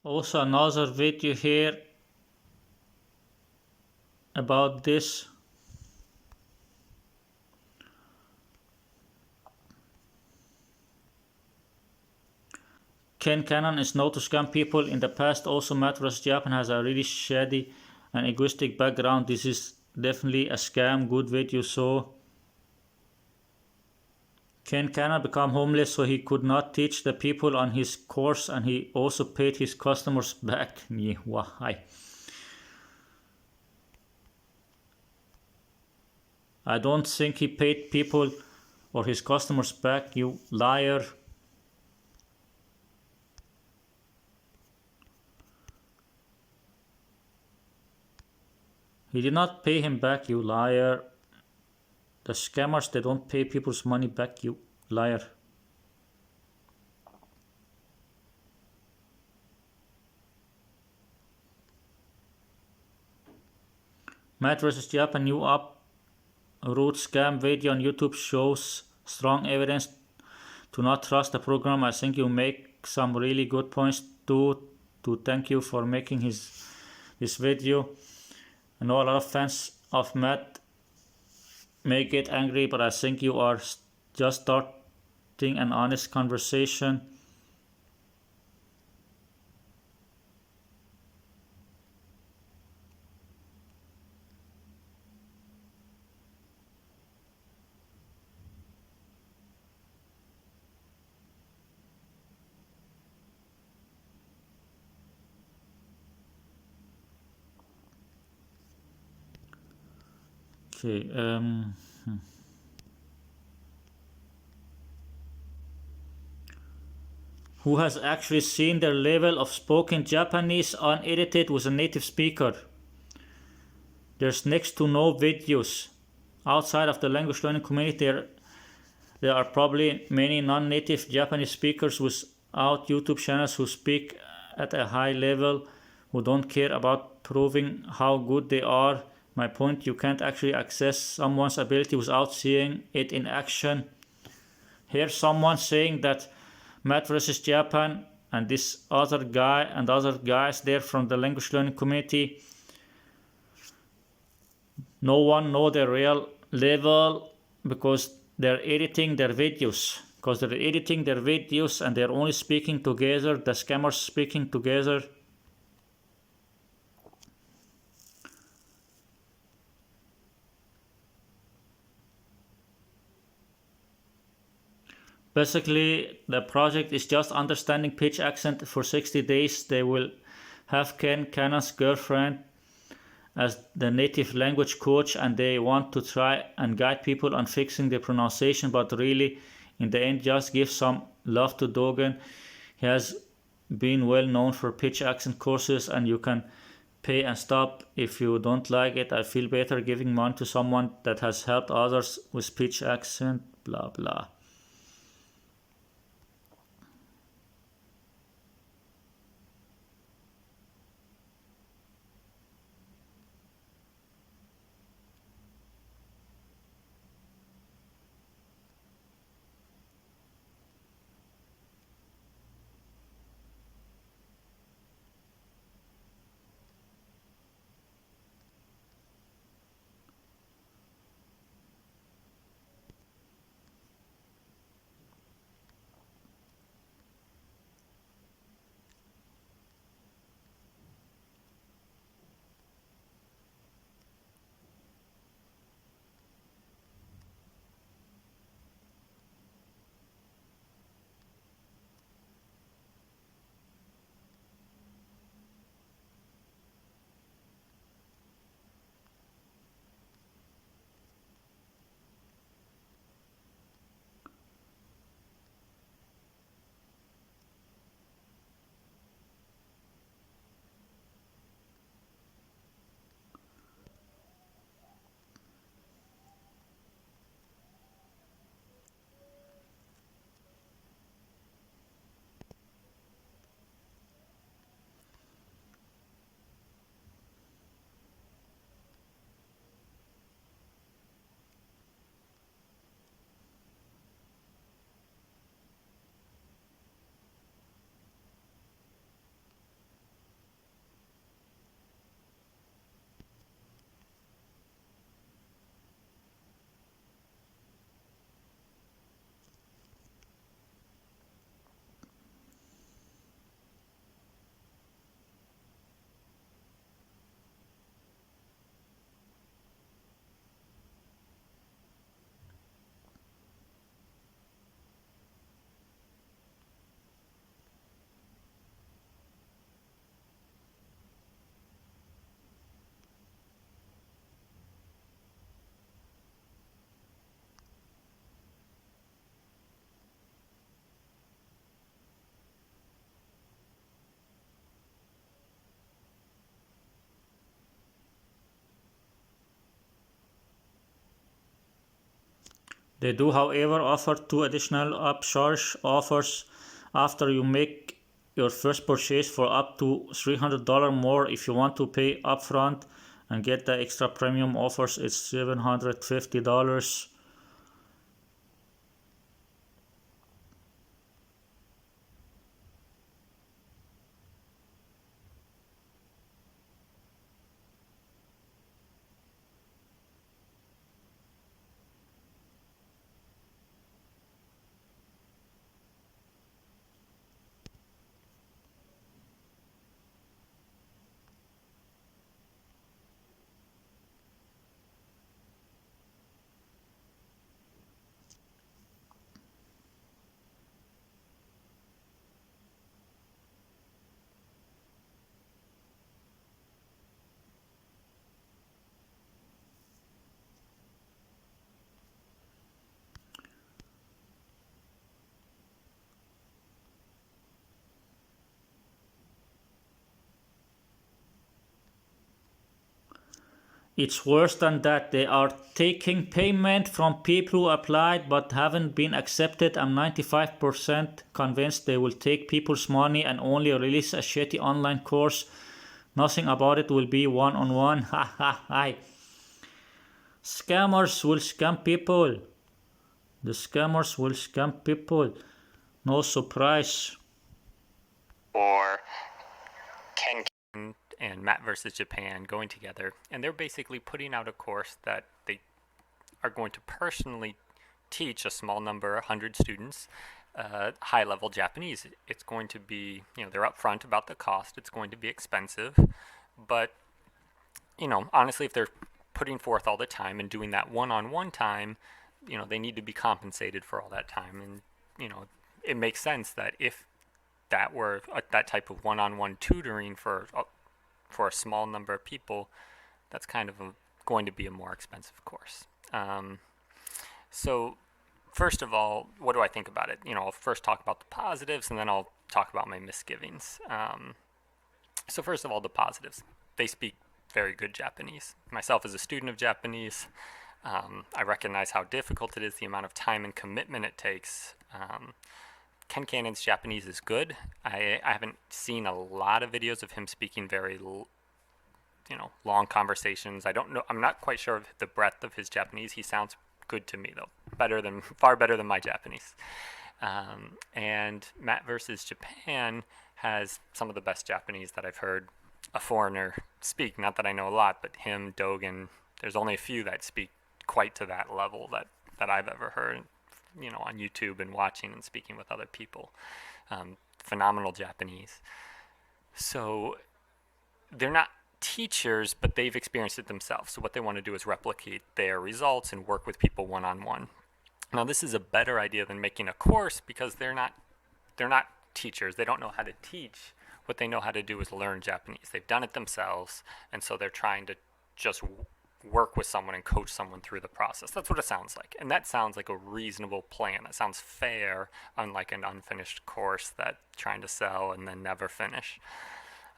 Also another video here about this. Ken Cannon is known to scam people in the past. Also, Matt vs. Japan has a really shady and egoistic background. This is definitely a scam. Good video. So Ken Cannon became homeless so he could not teach the people on his course, and he also paid his customers back. Why? I don't think he paid people or his customers back, you liar. He did not pay him back, you liar. The scammers, they don't pay people's money back, you liar. Matt vs. Japan new uproot scam video on YouTube shows strong evidence to not trust the program. I think you make some really good points too. To thank you for making this video. I know a lot of fans of Matt may get angry, but I think you are just starting an honest conversation. Okay, who has actually seen their level of spoken Japanese unedited with a native speaker? There's next to no videos. Outside of the language learning community, there are probably many non-native Japanese speakers without YouTube channels who speak at a high level, who don't care about proving how good they are. My point, you can't actually access someone's ability without seeing it in action. Here's someone saying that Matt vs. Japan and this other guy and other guys there from the language learning community, no one know their real level because they're editing their videos. Because they're editing their videos and they're only speaking together, the scammers speaking together. Basically, the project is just understanding pitch accent for 60 days. They will have Ken Cannon's girlfriend as the native language coach, and they want to try and guide people on fixing the pronunciation, but really, in the end, just give some love to Dogen. He has been well known for pitch accent courses, and you can pay and stop if you don't like it. I feel better giving money to someone that has helped others with pitch accent, blah blah. They do, however, offer 2 additional upcharge offers after you make your first purchase for up to $300 more. If you want to pay upfront and get the extra premium offers, it's $750. It's worse than that. They are taking payment from people who applied but haven't been accepted. I'm 95% convinced they will take people's money and only release a shitty online course. Nothing about it will be one-on-one. Ha ha ha. Scammers will scam people. The scammers will scam people. No surprise. Or Ken and Matt versus Japan going together, and they're basically putting out a course that they are going to personally teach a small number, 100 students, high-level Japanese. It's going to be, they're upfront about the cost. It's going to be expensive, but, honestly, if they're putting forth all the time and doing that one-on-one time, they need to be compensated for all that time. And, it makes sense that if that were that type of one-on-one tutoring for a small number of people, that's kind of going to be a more expensive course. So first of all, what do I think about it? I'll first talk about the positives, and then I'll talk about my misgivings. So first of all, the positives. They speak very good Japanese. Myself as a student of Japanese, I recognize how difficult it is, the amount of time and commitment it takes. Ken Cannon's Japanese is good. I haven't seen a lot of videos of him speaking very, long conversations. I don't know. I'm not quite sure of the breadth of his Japanese. He sounds good to me, though. Far better than my Japanese. And Matt versus Japan has some of the best Japanese that I've heard a foreigner speak. Not that I know a lot, but him, Dogen, there's only a few that speak quite to that level that I've ever heard. On YouTube and watching and speaking with other people. Phenomenal Japanese. So they're not teachers, but they've experienced it themselves. So what they want to do is replicate their results and work with people one-on-one. Now this is a better idea than making a course because they're not teachers. They don't know how to teach. What they know how to do is learn Japanese. They've done it themselves, and so they're trying to just work with someone and coach someone through the process. That's what it sounds like. And that sounds like a reasonable plan. That sounds fair, unlike an unfinished course that trying to sell and then never finish.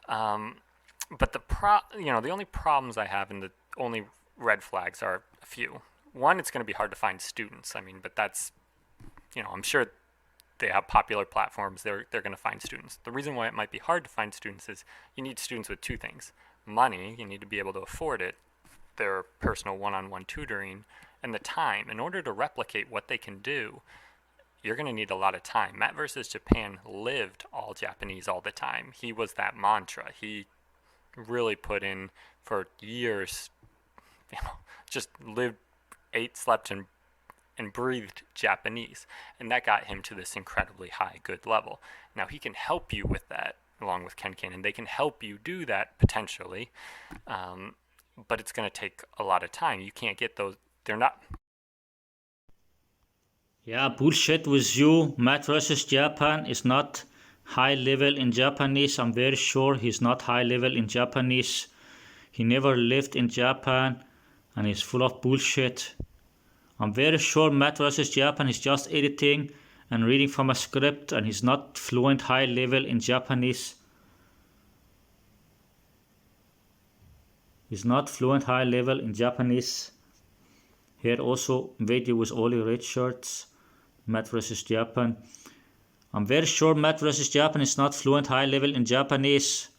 But the only problems I have and the only red flags are a few. One, it's going to be hard to find students. But that's, I'm sure they have popular platforms. They're going to find students. The reason why it might be hard to find students is you need students with two things. Money, you need to be able to afford it, their personal one-on-one tutoring, and the time. In order to replicate what they can do, you're going to need a lot of time. Matt versus Japan lived all Japanese all the time. He was that mantra. He really put in for years, just lived, ate, slept, and breathed Japanese. And that got him to this incredibly high, good level. Now, he can help you with that, along with Ken Cannon. They can help you do that, potentially. But it's going to take a lot of time. You can't get those. They're not. Yeah, bullshit with you. Matt versus Japan is not high level in Japanese. I'm very sure he's not high level in Japanese. He never lived in Japan and he's full of bullshit. I'm very sure Matt versus Japan is just editing and reading from a script and he's not fluent high level in Japanese. He's not fluent high level in Japanese. Here also video with Oli Richards, Matt versus Japan. I'm very sure Matt versus Japan is not fluent high level in Japanese.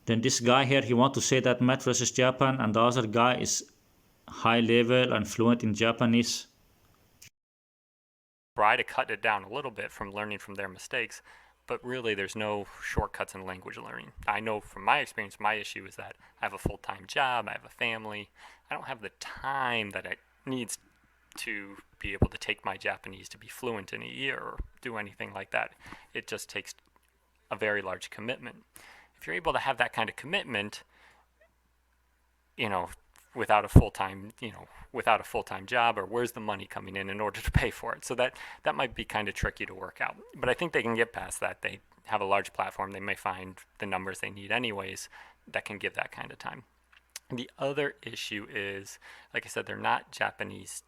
Then this guy here, he want to say that Matt versus Japan and the other guy is high level and fluent in Japanese. Try to cut it down a little bit from learning from their mistakes, but really there's no shortcuts in language learning. I know from my experience, my issue is that I have a full-time job, I have a family, I don't have the time that it needs to be able to take my Japanese to be fluent in a year or do anything like that. It just takes a very large commitment. If you're able to have that kind of commitment, without a full-time job, or where's the money coming in order to pay for it? So that might be kind of tricky to work out. But I think they can get past that. They have a large platform. They may find the numbers they need anyways that can give that kind of time. The other issue is, like I said, they're not Japanese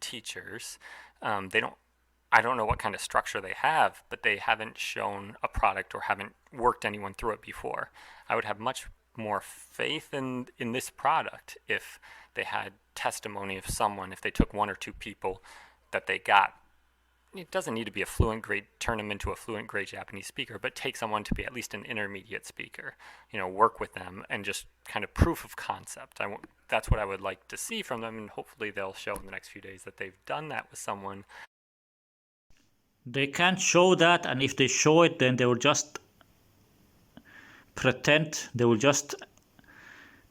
teachers. I don't know what kind of structure they have, but they haven't shown a product or haven't worked anyone through it before. I would have much more faith in this product if they had testimony of someone, if they took one or two people that they got. It doesn't need to be a fluent grade, turn them into a fluent grade Japanese speaker, but take someone to be at least an intermediate speaker, work with them and just kind of proof of concept. That's what I would like to see from them, and hopefully they'll show in the next few days that they've done that with someone. They can't show that, and if they show it, then they will just pretend, they will just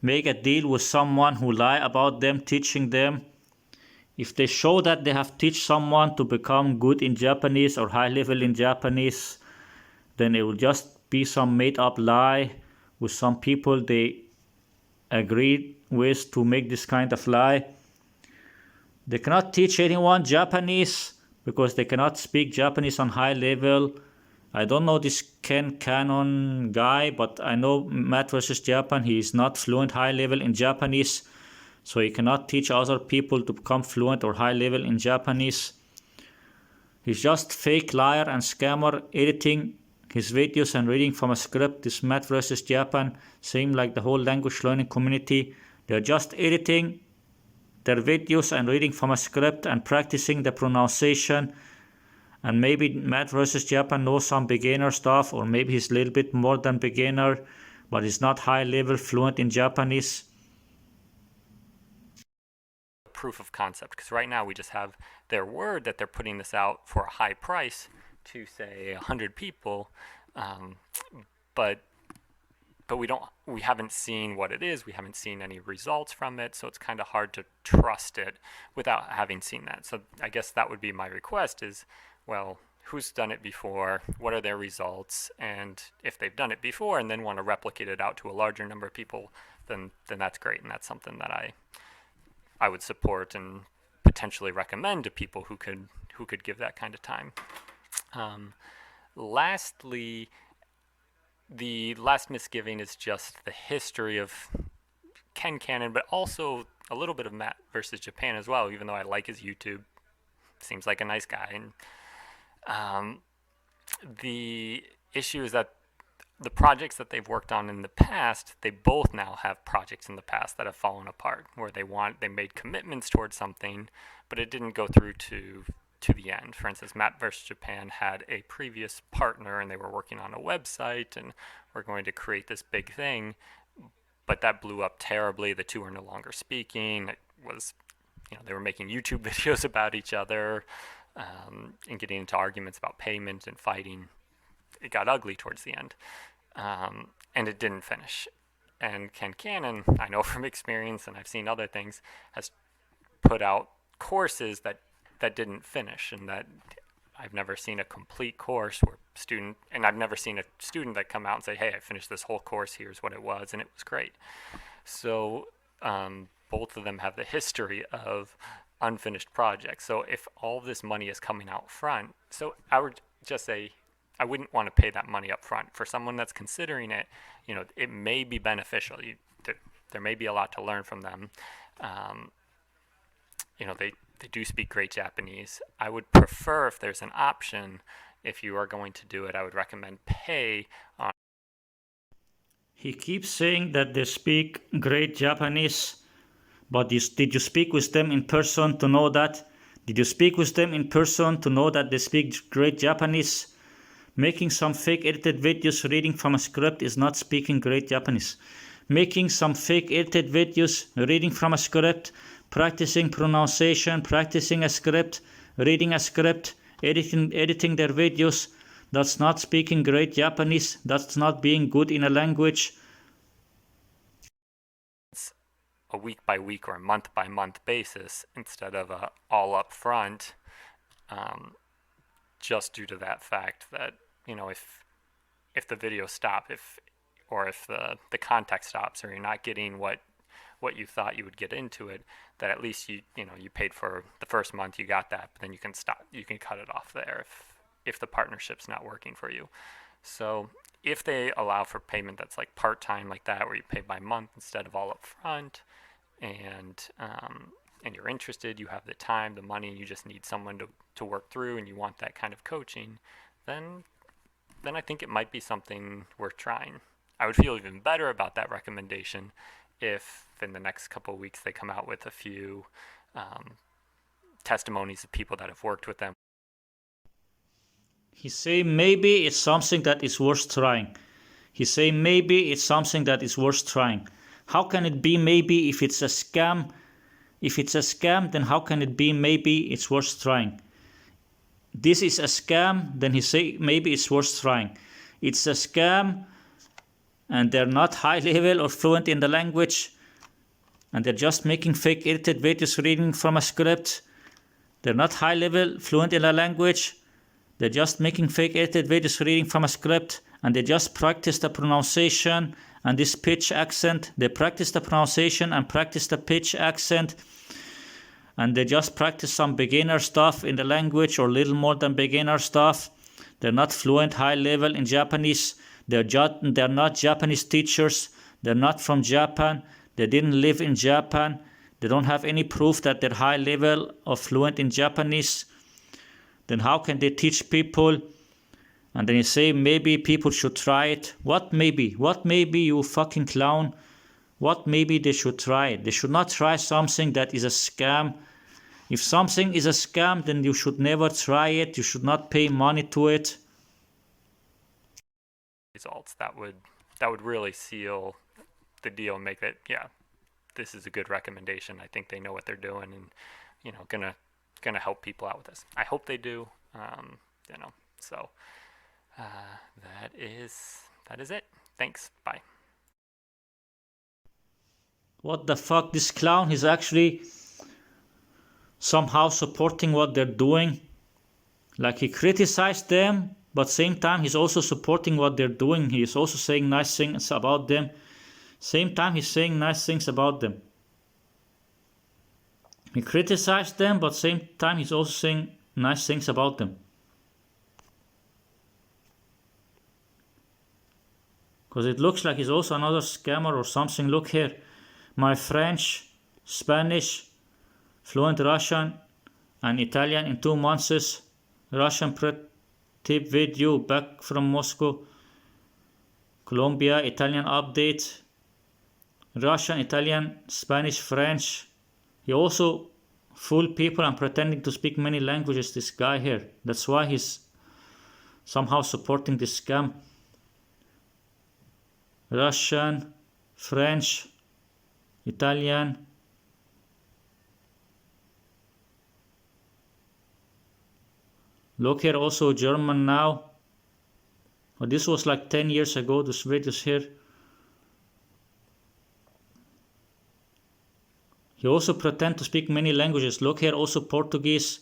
make a deal with someone who lie about them teaching them. If they show that they have teach someone to become good in Japanese or high level in Japanese, then it will just be some made up lie with some people they agreed with to make this kind of lie. They cannot teach anyone Japanese because they cannot speak Japanese on high level. I don't know this Ken Cannon guy, but I know Matt versus Japan, he is not fluent high level in Japanese, so he cannot teach other people to become fluent or high level in Japanese. He's just fake liar and scammer editing his videos and reading from a script. This Matt versus Japan, same like the whole language learning community. They're just editing their videos and reading from a script and practicing the pronunciation. And maybe Matt versus Japan knows some beginner stuff, or maybe he's a little bit more than beginner, but he's not high level fluent in Japanese. Proof of concept, because right now we just have their word that they're putting this out for a high price to say 100 people, but we haven't seen what it is. We haven't seen any results from it, so it's kind of hard to trust it without having seen that. So I guess that would be my request is, well, who's done it before? What are their results? And if they've done it before and then want to replicate it out to a larger number of people, then that's great, and that's something that I would support and potentially recommend to people who could give that kind of time. Lastly, the last misgiving is just the history of Ken Cannon, but also a little bit of Matt versus Japan as well, even though I like his YouTube. Seems like a nice guy. And the issue is that the projects that they've worked on in the past, they both now have projects in the past that have fallen apart, where they made commitments towards something, but it didn't go through to the end. For instance, Matt vs. Japan had a previous partner, and they were working on a website, and were going to create this big thing, but that blew up terribly. The two are no longer speaking. It was, they were making YouTube videos about each other, and getting into arguments about payment and fighting. It got ugly towards the end, and it didn't finish. And Ken Cannon, I know from experience, and I've seen other things, has put out courses that didn't finish, and that I've never seen a complete course where and I've never seen a student that come out and say, hey, I finished this whole course, here's what it was, and it was great. So both of them have the history of unfinished projects. So if all this money is coming out front, so I would just say, I wouldn't want to pay that money up front. For someone that's considering it, it may be beneficial. There may be a lot to learn from them. They do speak great Japanese. I would prefer, if there's an option, if you are going to do it, I would recommend pay on. He keeps saying that they speak great Japanese, But did you speak with them in person to know that? Did you speak with them in person to know that they speak great Japanese? Making some fake edited videos reading from a script is not speaking great Japanese. Making some fake edited videos reading from a script, practicing pronunciation, practicing a script, reading a script, editing their videos, that's not speaking great Japanese, that's not being good in a language. It's a week by week or a month by month basis instead of a all up front, just due to that fact that, you know, if the video stops, if the context stops, or you're not getting what you thought you would get into it, that at least you paid for the first month, you got that, but then you can stop, you can cut it off there if the partnership's not working for you. So if they allow for payment that's like part-time like that, where you pay by month instead of all up front, and you're interested, you have the time, the money, and you just need someone to work through, and you want that kind of coaching, then I think it might be something worth trying. I would feel even better about that recommendation if in the next couple of weeks they come out with a few testimonies of people that have worked with them. He say maybe it's something that is worth trying. He say maybe it's something that is worth trying. How can it be maybe if it's a scam? If it's a scam, then how can it be maybe it's worth trying? This is a scam, then he say maybe it's worth trying. It's a scam, and they're not high level or fluent in the language, and they're just making fake edited videos reading from a script. They're not high level, fluent in the language. They're just making fake edited videos reading from a script, and they just practice the pronunciation and this pitch accent. They practice the pronunciation and practice the pitch accent, and they just practice some beginner stuff in the language, or little more than beginner stuff. They're not fluent high level in Japanese. They're not Japanese teachers. They're not from Japan. They didn't live in Japan. They don't have any proof that they're high level or fluent in Japanese. Then how can they teach people? And then you say maybe people should try it. What maybe? What maybe, you fucking clown? What maybe they should try it? They should not try something that is a scam. If something is a scam, then you should never try it. You should not pay money to it. Results that would really seal the deal and make it, yeah, this is a good recommendation. I think they know what they're doing, and gonna help people out with this. I hope they do. So that is it. Thanks. Bye. What the fuck? This clown is actually somehow supporting what they're doing. Like, he criticized them, but same time he's also supporting what they're doing. He is also saying nice things about them. Same time he's saying nice things about them. He criticized them, but same time he's also saying nice things about them. Because it looks like he's also another scammer or something. Look here. My French, Spanish, fluent Russian and Italian in 2 months. Russian tip video back from Moscow. Colombia, Italian update. Russian, Italian, Spanish, French. He also fooled people and pretending to speak many languages, this guy here. That's why he's somehow supporting this scam. Russian, French, Italian. Look here, also German now. But this was like 10 years ago, this videos here. He also pretend to speak many languages. Look here, also Portuguese.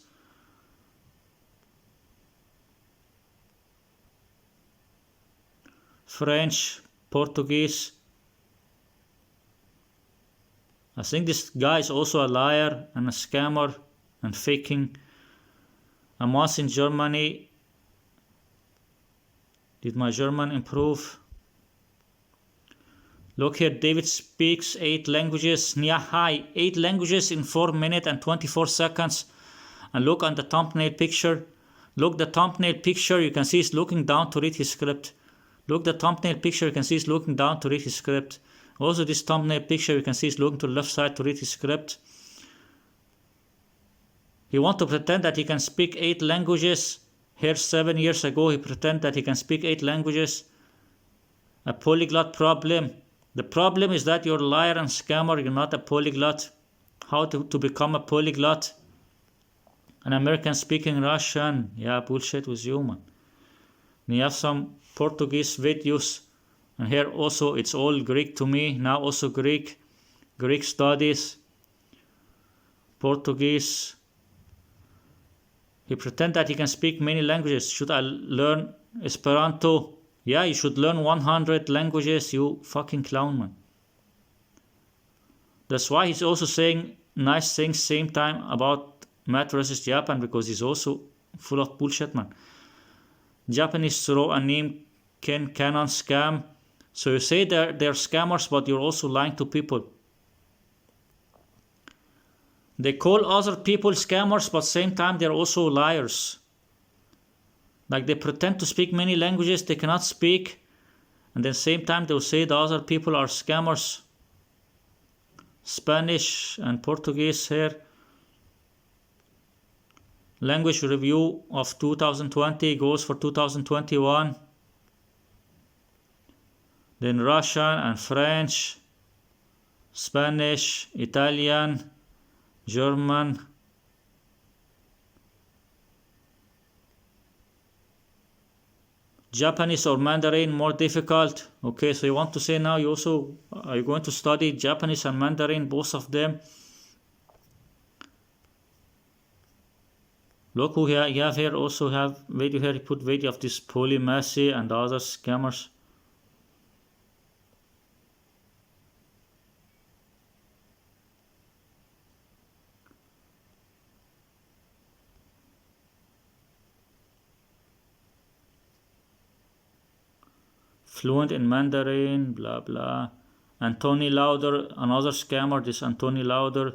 French, Portuguese. I think this guy is also a liar and a scammer and faking. And once in Germany, did my German improve? Look here, David speaks 8 languages. Yeah, hi, 8 languages in 4 minutes and 24 seconds. And look on the thumbnail picture. Look the thumbnail picture, you can see he's looking down to read his script. Look the thumbnail picture, you can see he's looking down to read his script. Also, this thumbnail picture, you can see he's looking to the left side to read his script. He wants to pretend that he can speak 8 languages. Here 7 years ago, he pretended that he can speak 8 languages. A polyglot problem. The problem is that you're a liar and scammer, you're not a polyglot. How to become a polyglot? An American speaking Russian. Yeah, bullshit with you, man. And you have some Portuguese videos. And here also it's all Greek to me. Now also Greek studies. Portuguese. He pretends that he can speak many languages. Should I learn Esperanto? Yeah, you should learn 100 languages, you fucking clown, man. That's why he's also saying nice things same time about Matt versus Japan, because he's also full of bullshit, man. Japanese throw a name canon scam. So you say they're scammers, but you're also lying to people. They call other people scammers, but same time they're also liars. Like they pretend to speak many languages they cannot speak, and then same time they'll say the other people are scammers. Spanish and Portuguese here. Language review of 2020 goes for 2021. Then Russian and French, Spanish, Italian, German. Japanese or Mandarin more difficult. Okay, so you want to say now you also are you going to study Japanese and Mandarin, both of them? Look who you have here, also have video here, he put video of this Polymacy and other scammers. Fluent in Mandarin, blah blah. Anthony Lauder, another scammer, this Anthony Lauder.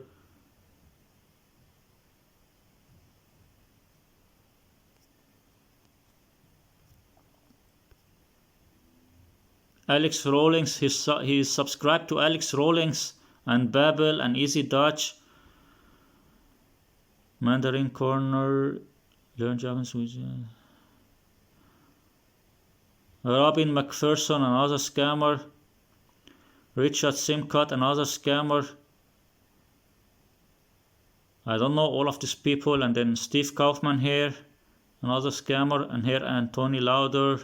Alex Rawlings, he's subscribed to Alex Rawlings and Babbel and Easy Dutch. Mandarin Corner, learn Japanese. Robin McPherson, another scammer. Richard Simcott, another scammer. I don't know all of these people. And then Steve Kaufman here, another scammer. And here Anthony Lauder.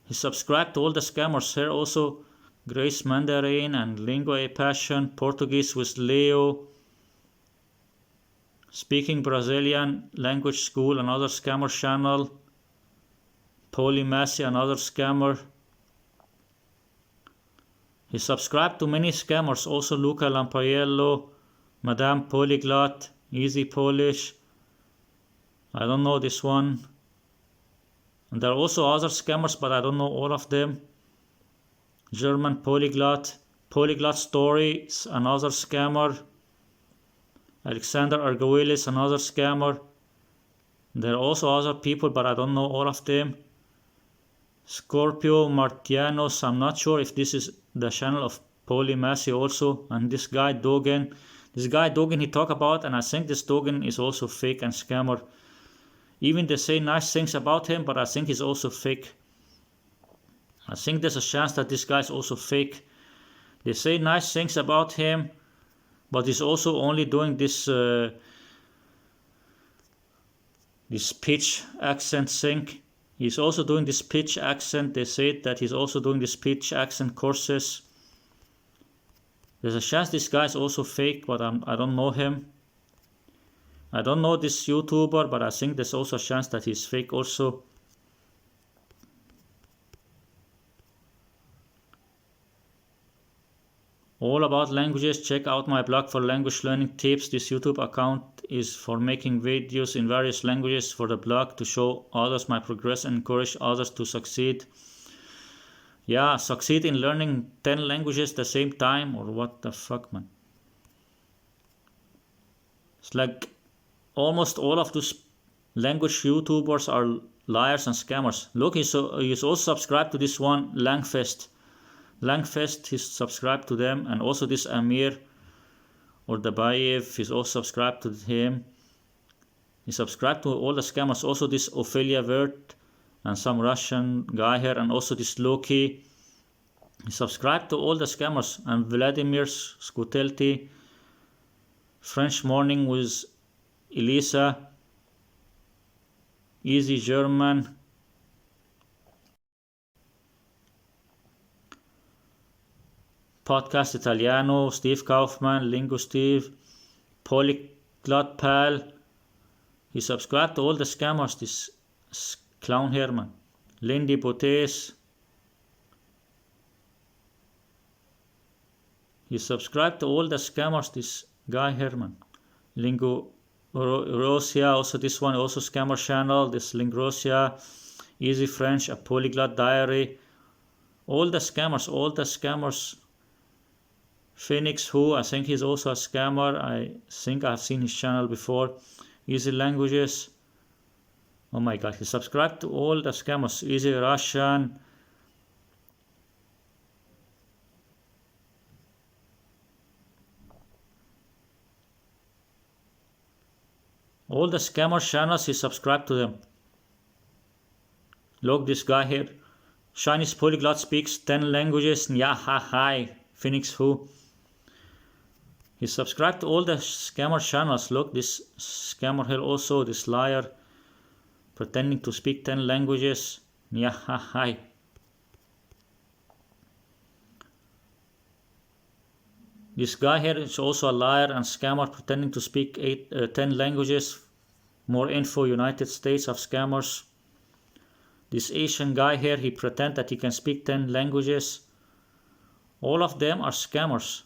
He subscribed to all the scammers here also. Grace Mandarin and Lingua e Passion. Portuguese with Leo. Speaking Brazilian Language School, another scammer channel. Polymacy, another scammer. He subscribed to many scammers, also Luca Lampaiello, Madame Polyglot, Easy Polish. I don't know this one. And there are also other scammers, but I don't know all of them. German Polyglot, Polyglot Stories, another scammer. Alexander Argoilis, another scammer. There are also other people, but I don't know all of them. Scorpio Martianos, I'm not sure if this is the channel of Polymacy also. And this guy Dogen, he talk about, and I think this Dogen is also fake and scammer. Even they say nice things about him, but I think he's also fake. I think there's a chance that this guy is also fake. They say nice things about him, but he's also only doing this this pitch accent thing. He's also doing this pitch accent. They say that he's also doing this pitch accent courses. There's a chance this guy is also fake, but I don't know him. I don't know this YouTuber, but I think there's also a chance that he's fake also. All about languages, check out my blog for language learning tips. This YouTube account is for making videos in various languages for the blog to show others my progress and encourage others to succeed. Yeah, succeed in learning 10 languages at the same time, or what the fuck, man. It's like almost all of those language YouTubers are liars and scammers. Look, he's also subscribed to this one, Langfest. Langfest, he's subscribed to them, and also this Amir or Dabayev, he's also subscribed to him. He subscribed to all the scammers, also this Ophelia Wert and some Russian guy here, and also this Loki. He subscribed to all the scammers, and Vladimir Skutelty, French Morning with Elisa, Easy German, Podcast Italiano, Steve Kaufman, Lingo Steve, Polyglot Pal. He subscribed to all the scammers, this clown Herman. Lindy Botes. He subscribed to all the scammers, this guy Herman. Lingo Rosia, also this one, also scammer channel, this Lingrosia, Easy French, A Polyglot Diary. All the scammers. Phoenix Who, I think he's also a scammer. I think I've seen his channel before. Easy Languages. Oh my god, he subscribed to all the scammers. Easy Russian. All the scammer channels, he subscribed to them. Look, this guy here. Chinese Polyglot speaks 10 languages. Nyahahai. Phoenix Who. He subscribed to all the scammer channels. Look, this scammer here also, this liar, pretending to speak 10 languages. Nyahahai. This guy here is also a liar and scammer, pretending to speak 10 languages. More info, United States of scammers. This Asian guy here, he pretends that he can speak 10 languages. All of them are scammers.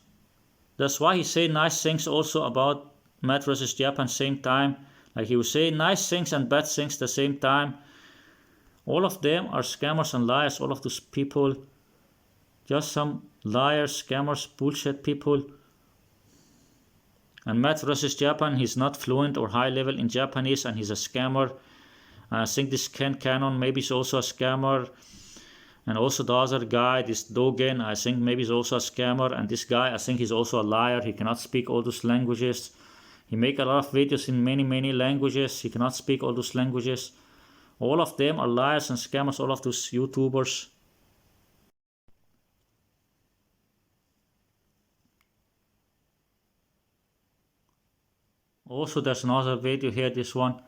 That's why he say nice things also about Matt vs. Japan same time. Like he will say nice things and bad things the same time. All of them are scammers and liars. All of those people, just some liars, scammers, bullshit people. And Matt vs. Japan, he's not fluent or high level in Japanese, and he's a scammer. And I think this Ken Cannon maybe is also a scammer. And also the other guy, this Dogen, I think maybe is also a scammer. And this guy, I think he's also a liar. He cannot speak all those languages. He make a lot of videos in many languages. He cannot speak all those languages. All of them are liars and scammers, all of those YouTubers. Also, there's another video here, this one.